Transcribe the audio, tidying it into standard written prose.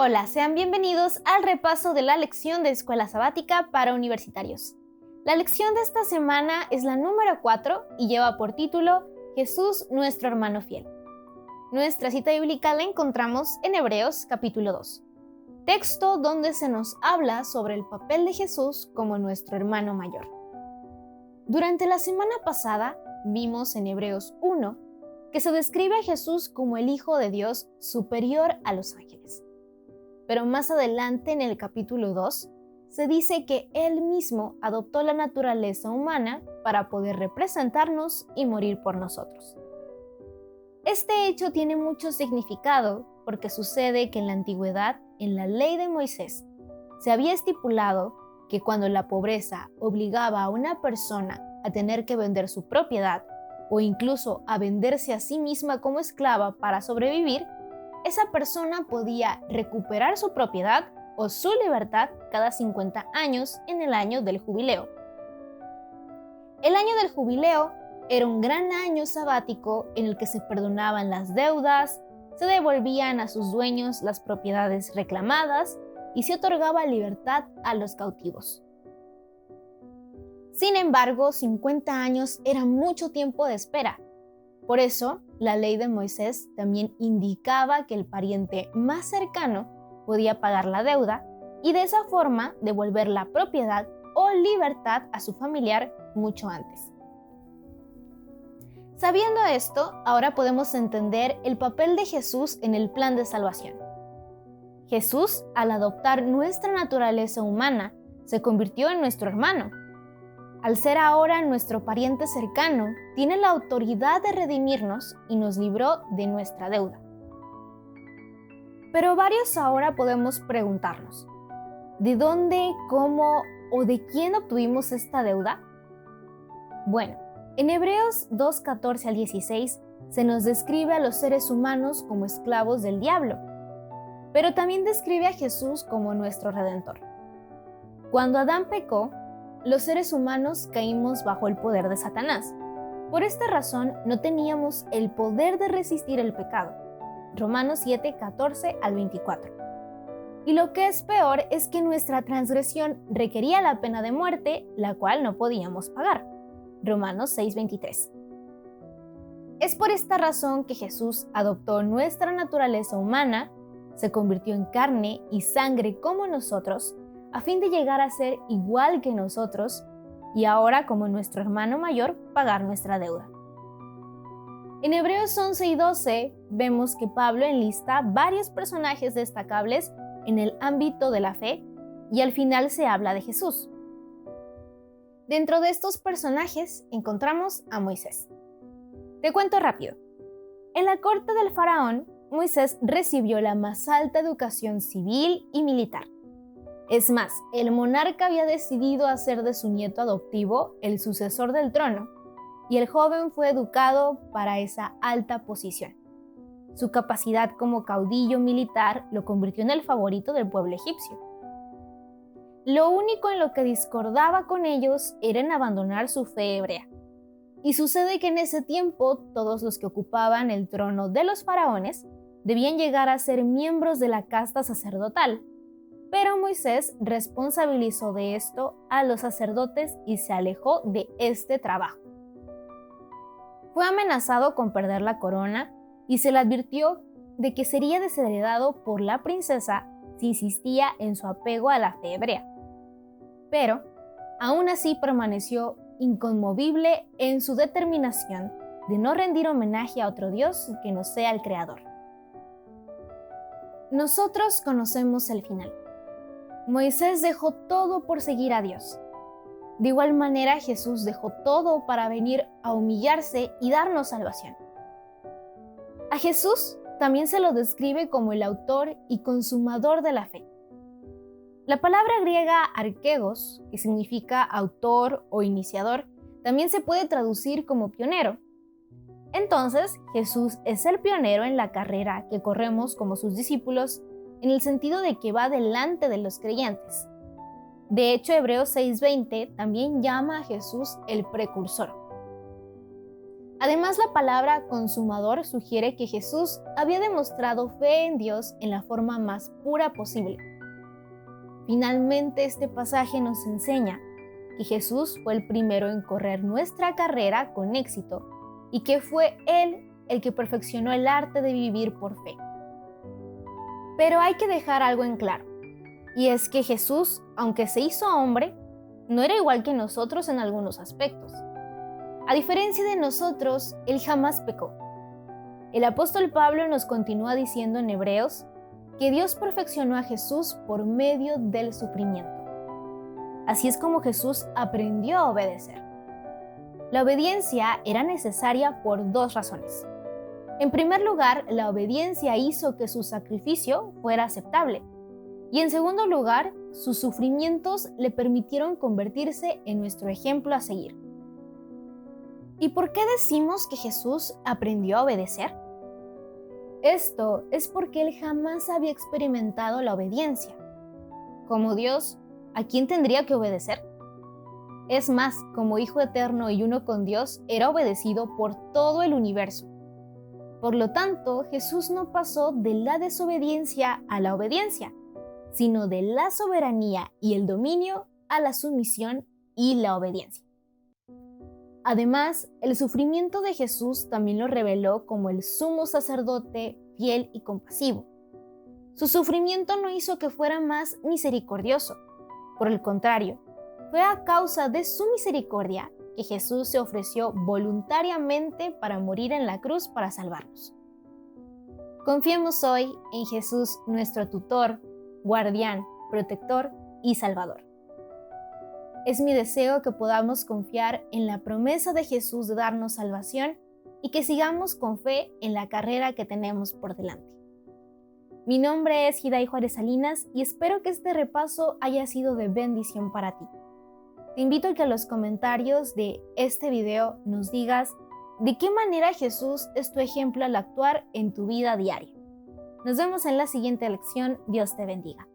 Hola, sean bienvenidos al repaso de la lección de Escuela Sabática para Universitarios. La lección de esta semana es la número 4 y lleva por título Jesús, nuestro hermano fiel. Nuestra cita bíblica la encontramos en Hebreos capítulo 2, texto donde se nos habla sobre el papel de Jesús como nuestro hermano mayor. Durante la semana pasada vimos en Hebreos 1 que se describe a Jesús como el Hijo de Dios superior a los ángeles. Pero más adelante en el capítulo 2 se dice que Él mismo adoptó la naturaleza humana para poder representarnos y morir por nosotros. Este hecho tiene mucho significado porque sucede que en la antigüedad, en la ley de Moisés, se había estipulado que cuando la pobreza obligaba a una persona a tener que vender su propiedad o incluso a venderse a sí misma como esclava para sobrevivir, esa persona podía recuperar su propiedad o su libertad cada 50 años en el año del jubileo. El año del jubileo era un gran año sabático en el que se perdonaban las deudas, se devolvían a sus dueños las propiedades reclamadas y se otorgaba libertad a los cautivos. Sin embargo, 50 años era mucho tiempo de espera. Por eso, la ley de Moisés también indicaba que el pariente más cercano podía pagar la deuda y de esa forma devolver la propiedad o libertad a su familiar mucho antes. Sabiendo esto, ahora podemos entender el papel de Jesús en el plan de salvación. Jesús, al adoptar nuestra naturaleza humana, se convirtió en nuestro hermano. Al ser ahora nuestro pariente cercano, tiene la autoridad de redimirnos y nos libró de nuestra deuda. Pero varios ahora podemos preguntarnos, ¿de dónde, cómo o de quién obtuvimos esta deuda? Bueno, en Hebreos 2:14 al 16 se nos describe a los seres humanos como esclavos del diablo, pero también describe a Jesús como nuestro Redentor. Cuando Adán pecó, los seres humanos caímos bajo el poder de Satanás. Por esta razón, no teníamos el poder de resistir el pecado. Romanos 7:14 al 24. Y lo que es peor es que nuestra transgresión requería la pena de muerte, la cual no podíamos pagar. Romanos 6:23. Es por esta razón que Jesús adoptó nuestra naturaleza humana, se convirtió en carne y sangre como nosotros, a fin de llegar a ser igual que nosotros y ahora como nuestro hermano mayor pagar nuestra deuda. En Hebreos 11 y 12 vemos que Pablo enlista varios personajes destacables en el ámbito de la fe y al final se habla de Jesús. Dentro de estos personajes encontramos a Moisés. Te cuento rápido. En la corte del faraón, Moisés recibió la más alta educación civil y militar. Es más, el monarca había decidido hacer de su nieto adoptivo el sucesor del trono, y el joven fue educado para esa alta posición. Su capacidad como caudillo militar lo convirtió en el favorito del pueblo egipcio. Lo único en lo que discordaba con ellos era en abandonar su fe hebrea. Y sucede que en ese tiempo todos los que ocupaban el trono de los faraones debían llegar a ser miembros de la casta sacerdotal. Pero Moisés responsabilizó de esto a los sacerdotes y se alejó de este trabajo. Fue amenazado con perder la corona y se le advirtió de que sería desheredado por la princesa si insistía en su apego a la fe hebrea. Pero, aún así permaneció inconmovible en su determinación de no rendir homenaje a otro Dios que no sea el Creador. Nosotros conocemos el final. Moisés dejó todo por seguir a Dios. De igual manera, Jesús dejó todo para venir a humillarse y darnos salvación. A Jesús también se lo describe como el autor y consumador de la fe. La palabra griega archegos, que significa autor o iniciador, también se puede traducir como pionero. Entonces, Jesús es el pionero en la carrera que corremos como sus discípulos, en el sentido de que va delante de los creyentes. De hecho, Hebreos 6:20 también llama a Jesús el precursor. Además, la palabra consumador sugiere que Jesús había demostrado fe en Dios en la forma más pura posible. Finalmente, este pasaje nos enseña que Jesús fue el primero en correr nuestra carrera con éxito y que fue Él el que perfeccionó el arte de vivir por fe. Pero hay que dejar algo en claro, y es que Jesús, aunque se hizo hombre, no era igual que nosotros en algunos aspectos. A diferencia de nosotros, Él jamás pecó. El apóstol Pablo nos continúa diciendo en Hebreos que Dios perfeccionó a Jesús por medio del sufrimiento. Así es como Jesús aprendió a obedecer. La obediencia era necesaria por dos razones. En primer lugar, la obediencia hizo que su sacrificio fuera aceptable. Y en segundo lugar, sus sufrimientos le permitieron convertirse en nuestro ejemplo a seguir. ¿Y por qué decimos que Jesús aprendió a obedecer? Esto es porque Él jamás había experimentado la obediencia. Como Dios, ¿a quién tendría que obedecer? Es más, como Hijo eterno y uno con Dios, era obedecido por todo el universo. Por lo tanto, Jesús no pasó de la desobediencia a la obediencia, sino de la soberanía y el dominio a la sumisión y la obediencia. Además, el sufrimiento de Jesús también lo reveló como el sumo sacerdote fiel y compasivo. Su sufrimiento no hizo que fuera más misericordioso. Por el contrario, fue a causa de su misericordia que Jesús se ofreció voluntariamente para morir en la cruz para salvarnos. Confiemos hoy en Jesús, nuestro tutor, guardián, protector y salvador. Es mi deseo que podamos confiar en la promesa de Jesús de darnos salvación y que sigamos con fe en la carrera que tenemos por delante. Mi nombre es Hiday Juárez Salinas y espero que este repaso haya sido de bendición para ti. Te invito a que en los comentarios de este video nos digas de qué manera Jesús es tu ejemplo al actuar en tu vida diaria. Nos vemos en la siguiente lección. Dios te bendiga.